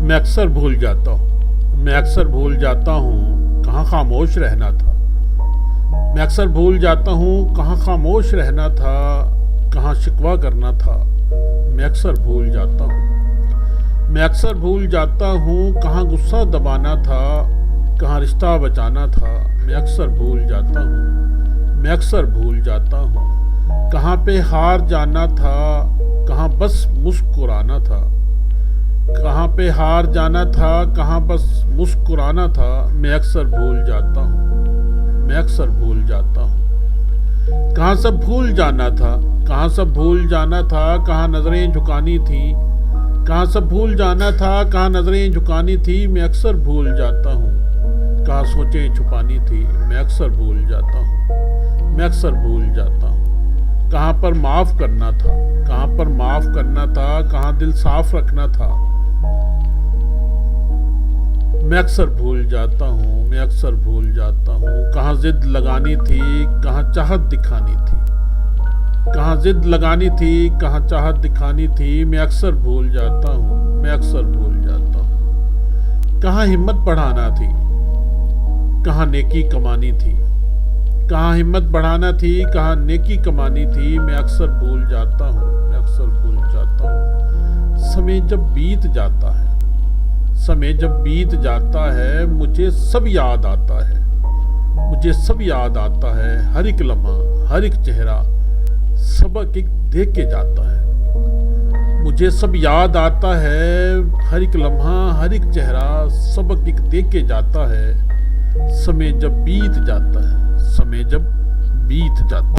मैं अक्सर भूल जाता हूँ, मैं अक्सर भूल जाता हूँ कहाँ खामोश रहना था। मैं अक्सर भूल जाता हूँ कहाँ खामोश रहना था, कहाँ शिकवा करना था। मैं अक्सर भूल जाता हूँ, मैं अक्सर भूल जाता हूँ कहाँ गुस्सा दबाना था, कहाँ रिश्ता बचाना था। मैं अक्सर भूल जाता हूँ, मैं अक्सर भूल जाता हूँ कहाँ पे हार जाना था, कहाँ बस मुस्कुराना था। कहाँ पे हार जाना था, कहाँ बस मुस्कुराना था। मैं अक्सर भूल जाता हूँ, मैं अक्सर भूल जाता हूँ कहाँ सब भूल जाना था, कहाँ सब भूल जाना था, कहाँ नज़रें झुकानी थी। कहाँ सब भूल जाना था, कहाँ नज़रें झुकानी थी। मैं अक्सर भूल जाता हूँ कहाँ सोचें छुपानी थी। मैं अक्सर भूल जाता हूँ, मैं अक्सर भूल जाता हूँ कहाँ पर माफ़ करना था, कहाँ पर माफ़ करना था, कहाँ दिल साफ रखना था। मैं अक्सर भूल जाता हूँ, मैं अक्सर भूल जाता हूँ कहाँ जिद लगानी थी, कहाँ चाहत दिखानी थी। कहाँ जिद लगानी थी, कहाँ चाहत दिखानी थी। मैं अक्सर भूल जाता हूँ, मैं अक्सर भूल जाता हूँ कहाँ हिम्मत बढ़ाना थी, कहाँ नेकी कमानी थी। कहाँ हिम्मत बढ़ाना थी, कहाँ नेकी कमानी थी। मैं अक्सर भूल जाता हूँ, मैं अक्सर भूल जाता हूँ। समय जब बीत जाता है, समय जब बीत जाता है, मुझे सब याद आता है, मुझे सब याद आता है। हर एक लम्हा, हर एक चेहरा सबक एक देख के जाता है। मुझे सब याद आता है, हर एक लम्हा, हर एक चेहरा सबक एक देख के जाता है। समय जब बीत जाता है, समय जब बीत जाता है।